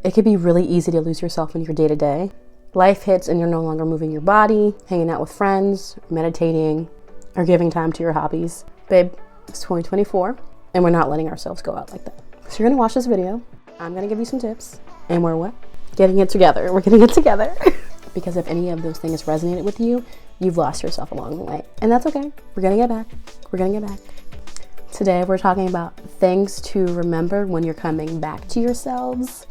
It can be really easy to lose yourself in your day-to-day. Life hits and you're no longer moving your body, hanging out with friends, meditating, or giving time to your hobbies. Babe, it's 2024 and we're not letting ourselves go out like that. So you're gonna watch this video. I'm gonna give you some tips and we're what? Getting it together. We're getting it together. Because if any of those things resonated with you, you've lost yourself along the way. And that's okay. We're gonna get back. We're gonna get back. Today we're talking about things to remember when you're coming back to yourselves.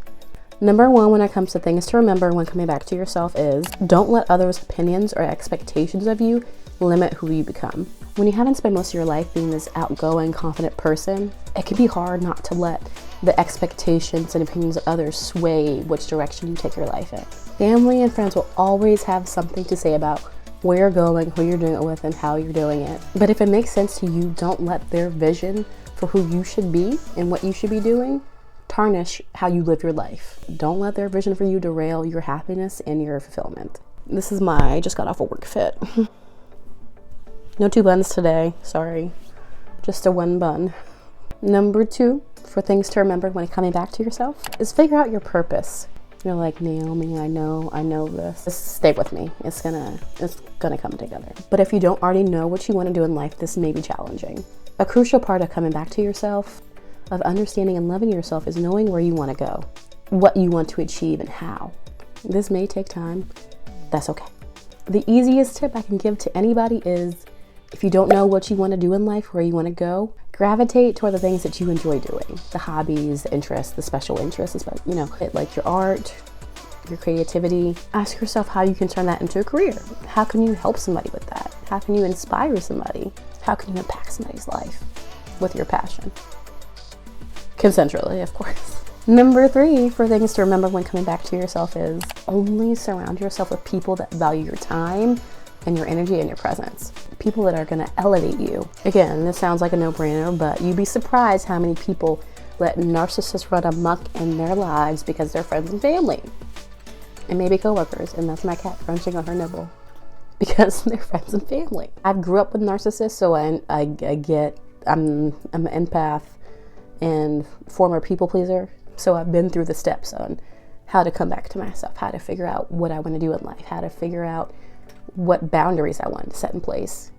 Number one, when it comes to things to remember when coming back to yourself is don't let others' opinions or expectations of you limit who you become. When you haven't spent most of your life being this outgoing, confident person, it can be hard not to let the expectations and opinions of others sway which direction you take your life in. Family and friends will always have something to say about where you're going, who you're doing it with, and how you're doing it. But if it makes sense to you, don't let their vision for who you should be and what you should be doing tarnish how you live your life. Don't let their vision for you derail your happiness and your fulfillment. This is my just got off of work fit. No 2 buns today, sorry. Just a 1 bun. Number 2, for things to remember when coming back to yourself, is figure out your purpose. You're like, Naomi, I know this. Just stay with me. It's gonna come together. But if you don't already know what you want to do in life, this may be challenging. A crucial part of coming back to yourself, of understanding and loving yourself, is knowing where you want to go, what you want to achieve, and how. This may take time. That's okay. The easiest tip I can give to anybody is, if you don't know what you want to do in life, where you want to go, gravitate toward the things that you enjoy doing. The hobbies, the interests, the special interests, like your art, your creativity. Ask yourself how you can turn that into a career. How can you help somebody with that? How can you inspire somebody? How can you impact somebody's life with your passion? Consensually, of course. Number 3, for things to remember when coming back to yourself, is only surround yourself with people that value your time and your energy and your presence. People that are gonna elevate you. Again, this sounds like a no-brainer, but you'd be surprised how many people let narcissists run amok in their lives because they're friends and family. And maybe coworkers, and that's my cat crunching on her nibble. Because they're friends and family. I grew up with narcissists, so I'm an empath and former people pleaser. So I've been through the steps on how to come back to myself, how to figure out what I want to do in life, how to figure out what boundaries I want to set in place.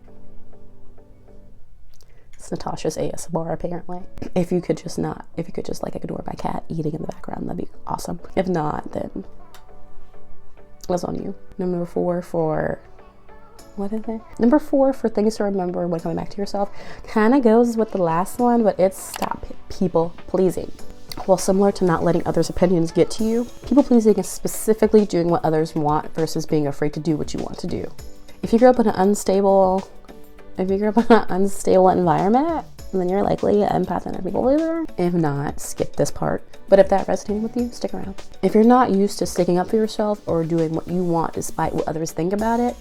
It's Natasha's ASMR apparently. If you could just like ignore my cat eating in the background, that'd be awesome. If not, then that's on you. Number 4 for things to remember when coming back to yourself kind of goes with the last one, but it's stop people pleasing. Well, similar to not letting others' opinions get to you, people pleasing is specifically doing what others want versus being afraid to do what you want to do. If you grew up in an unstable environment, then you're likely an empath and a people pleaser. If not, skip this part. But if that resonated with you, stick around. If you're not used to sticking up for yourself or doing what you want despite what others think about it,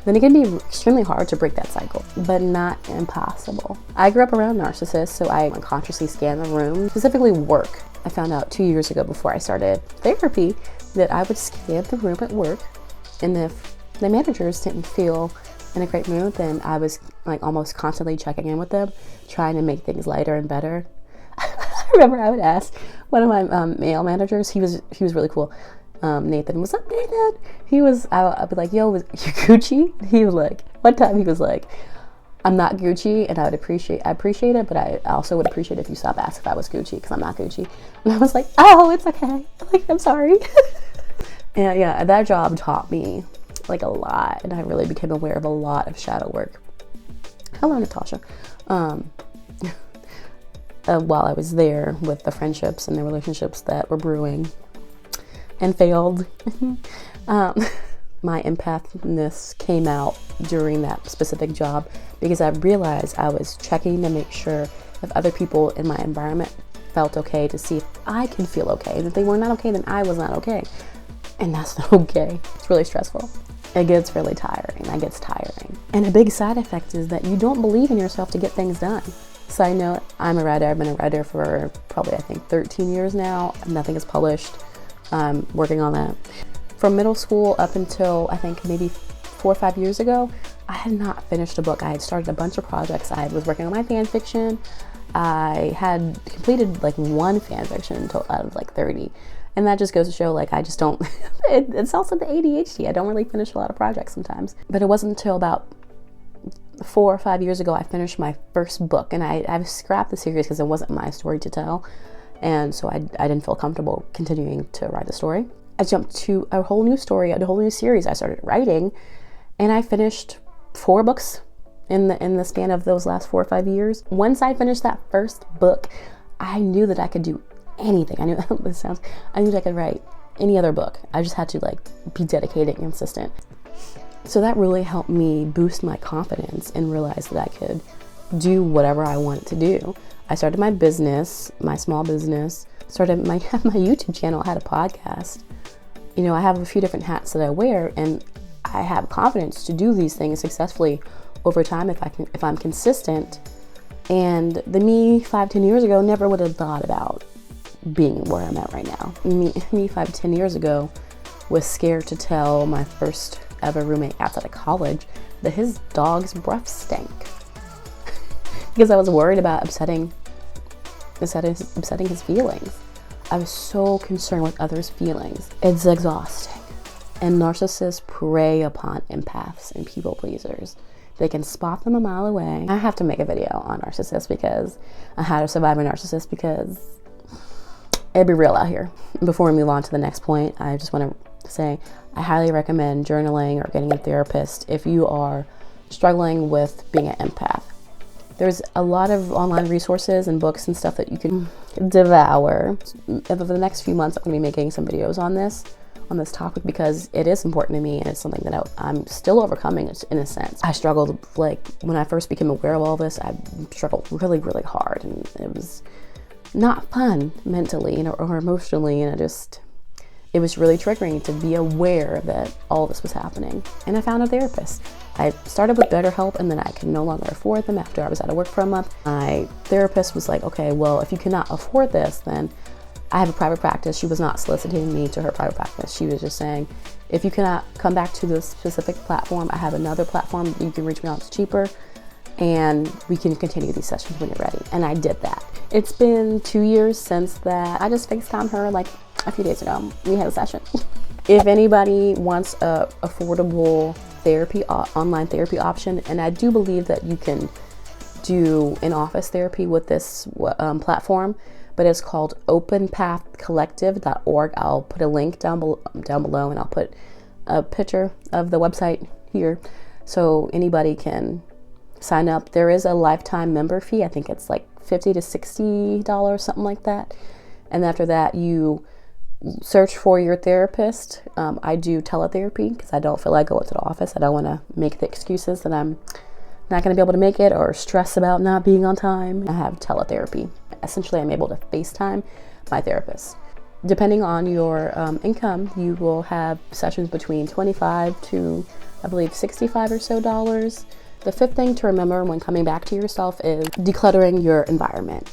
then it can be extremely hard to break that cycle, but not impossible. I grew up around narcissists, so I unconsciously scanned the room, specifically work. I found out 2 years ago before I started therapy that I would scan the room at work, and if the managers didn't feel in a great mood, then I was like almost constantly checking in with them, trying to make things lighter and better. I remember I would ask one of my male managers, he was really cool. Nathan, what's up, Nathan? I'd be like, yo, you Gucci? He was like, one time he was like, I'm not Gucci, and I appreciate it, but I also would appreciate if you stop asking if I was Gucci, because I'm not Gucci. And I was like, oh, it's okay. I'm sorry. And yeah, that job taught me like a lot, and I really became aware of a lot of shadow work. Hello, Natasha. While I was there, with the friendships and the relationships that were brewing and failed. My empathness came out during that specific job because I realized I was checking to make sure if other people in my environment felt okay, to see if I can feel okay. And if they were not okay, then I was not okay. And that's not okay. It's really stressful. It gets really tiring. That gets tiring. And a big side effect is that you don't believe in yourself to get things done. Side note, I'm a writer. I've been a writer for probably, I think, 13 years now. Nothing is published. I'm working on that. From middle school up until I think maybe 4 or 5 years ago, I had not finished a book. I had started a bunch of projects. I was working on my fan fiction. I had completed like one fan fiction out of like 30. And that just goes to show, like, I just don't, it's also the ADHD. I don't really finish a lot of projects sometimes. But it wasn't until about 4 or 5 years ago I finished my first book. And I scrapped the series because it wasn't my story to tell. And so I didn't feel comfortable continuing to write the story. I jumped to a whole new story, a whole new series I started writing. And I finished 4 books in the span of those last 4 or 5 years. Once I finished that first book, I knew that I could do anything. I knew that I could write any other book. I just had to like be dedicated and consistent. So that really helped me boost my confidence and realize that I could do whatever I wanted to do. I started my business, my small business, started my YouTube channel. I had a podcast. You know, I have a few different hats that I wear, and I have confidence to do these things successfully over time if I'm consistent. And the me 5-10 years ago never would have thought about being where I'm at right now. Me 5-10 years ago was scared to tell my first ever roommate outside of college that his dog's breath stank because I was worried about upsetting his feelings. I was so concerned with others' feelings. It's exhausting. And narcissists prey upon empaths and people pleasers. They can spot them a mile away. I have to make a video on narcissists because on how to survive a narcissist, because it'd be real out here. Before we move on to the next point, I just want to say I highly recommend journaling or getting a therapist if you are struggling with being an empath. There's a lot of online resources and books and stuff that you can devour. Over the next few months, I'm going to be making some videos on this topic because it is important to me, and it's something that I'm still overcoming in a sense. I struggled, like, when I first became aware of all this, I struggled really, really hard, and it was not fun mentally or emotionally, and it was really triggering to be aware that all this was happening. And I found a therapist. I started with BetterHelp, and then I could no longer afford them after I was out of work for a month. My therapist was like, okay, well, if you cannot afford this, then I have a private practice. She was not soliciting me to her private practice. She was just saying, if you cannot come back to this specific platform, I have another platform you can reach me on. It's cheaper, and we can continue these sessions when you're ready. And I did that. It's been 2 years since that. I just FaceTimed her like a few days ago. We had a session. If anybody wants a affordable therapy, online therapy option, and I do believe that you can do in-office therapy with this platform, but it's called openpathcollective.org. I'll put a link down below, and I'll put a picture of the website here so anybody can sign up. There is a lifetime member fee. I think it's like $50 to $60, something like that. And after that, you search for your therapist. I do teletherapy because I don't feel like going to the office. I don't want to make the excuses that I'm not going to be able to make it or stress about not being on time. I have teletherapy. Essentially, I'm able to FaceTime my therapist. Depending on your income, you will have sessions between $25 to, I believe, $65 or so dollars. The fifth thing to remember when coming back to yourself is decluttering your environment.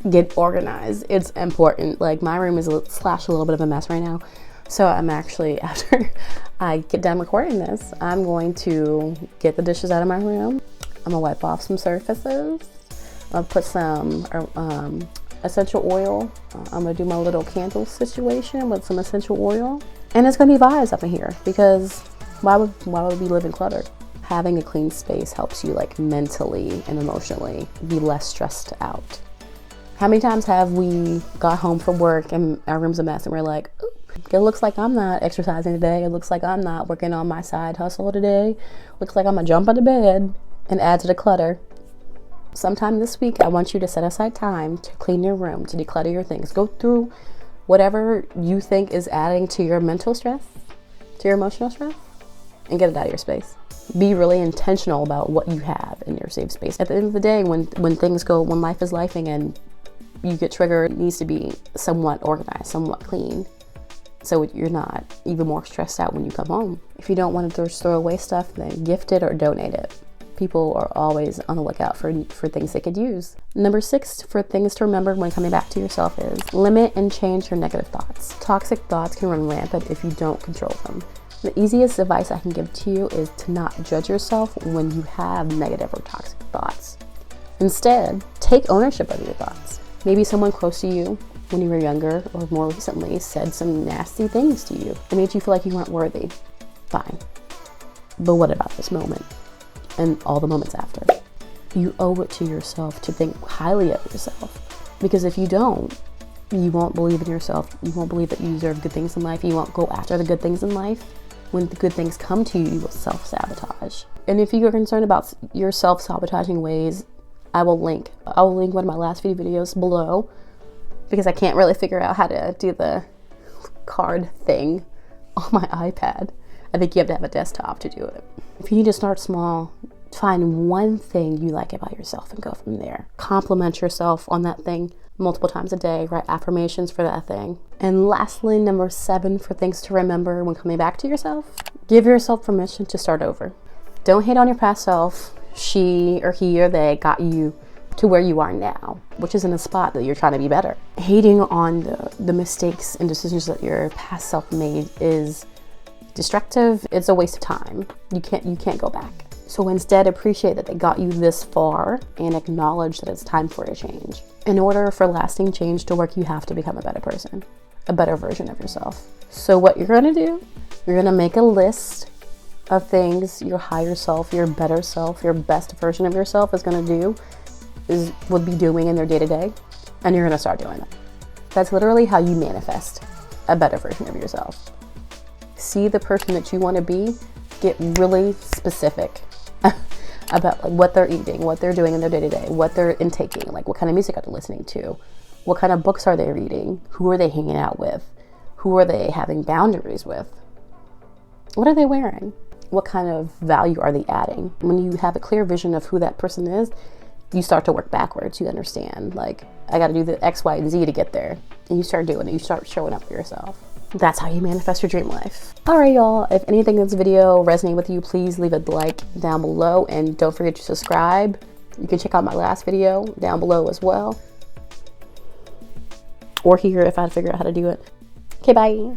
Get organized. It's important. Like, my room is a little bit of a mess right now. So I'm actually, after I get done recording this, I'm going to get the dishes out of my room. I'm gonna wipe off some surfaces. I'll put some essential oil. I'm gonna do my little candle situation with some essential oil. And it's gonna be vibes up in here because why would we live in clutter? Having a clean space helps you, like, mentally and emotionally be less stressed out. How many times have we got home from work and our room's a mess and we're like, ooh, it looks like I'm not exercising today. It looks like I'm not working on my side hustle today. Looks like I'm gonna jump into bed and add to the clutter. Sometime this week, I want you to set aside time to clean your room, to declutter your things. Go through whatever you think is adding to your mental stress, to your emotional stress, and get it out of your space. Be really intentional about what you have in your safe space. At the end of the day, when life is lifing and you get triggered, it needs to be somewhat organized, somewhat clean, so you're not even more stressed out when you come home. If you don't want to just throw away stuff, then gift it or donate it. People are always on the lookout for things they could use. Number 6 for things to remember when coming back to yourself is limit and change your negative thoughts. Toxic thoughts can run rampant if you don't control them. The easiest advice I can give to you is to not judge yourself when you have negative or toxic thoughts. Instead, take ownership of your thoughts. Maybe someone close to you when you were younger or more recently said some nasty things to you. It made you feel like you weren't worthy. Fine. But what about this moment and all the moments after? You owe it to yourself to think highly of yourself. Because if you don't, you won't believe in yourself. You won't believe that you deserve good things in life. You won't go after the good things in life. When the good things come to you, you will self-sabotage. And if you are concerned about your self-sabotaging ways, I will link one of my last few videos below, because I can't really figure out how to do the card thing on my iPad. I think you have to have a desktop to do it. If you need to start small, find one thing you like about yourself and go from there. Compliment yourself on that thing multiple times a day. Write affirmations for that thing. And lastly, number 7 for things to remember when coming back to yourself, give yourself permission to start over. Don't hate on your past self. She or he or they got you to where you are now, which is in a spot that you're trying to be better. Hating on the mistakes and decisions that your past self made is destructive. It's a waste of time. You can't go back. So instead, appreciate that they got you this far and acknowledge that it's time for a change. In order for lasting change to work, you have to become a better person, a better version of yourself. So what you're gonna do, you're gonna make a list of things your higher self, your better self, your best version of yourself would be doing in their day-to-day, and you're gonna start doing it. That's literally how you manifest a better version of yourself. See the person that you wanna be, get really specific about like what they're eating, what they're doing in their day-to-day, what they're intaking, like what kind of music are they listening to, what kind of books are they reading, who are they hanging out with, who are they having boundaries with, what are they wearing, what kind of value are they adding. When you have a clear vision of who that person is, you start to work backwards. You understand, like, I got to do the X, Y, and Z to get there, and you start doing it. You start showing up for yourself. That's how you manifest your dream life. All right, y'all. If anything in this video resonated with you, please leave a like down below, and don't forget to subscribe. You can check out my last video down below as well, or here if I figure out how to do it. Okay, bye.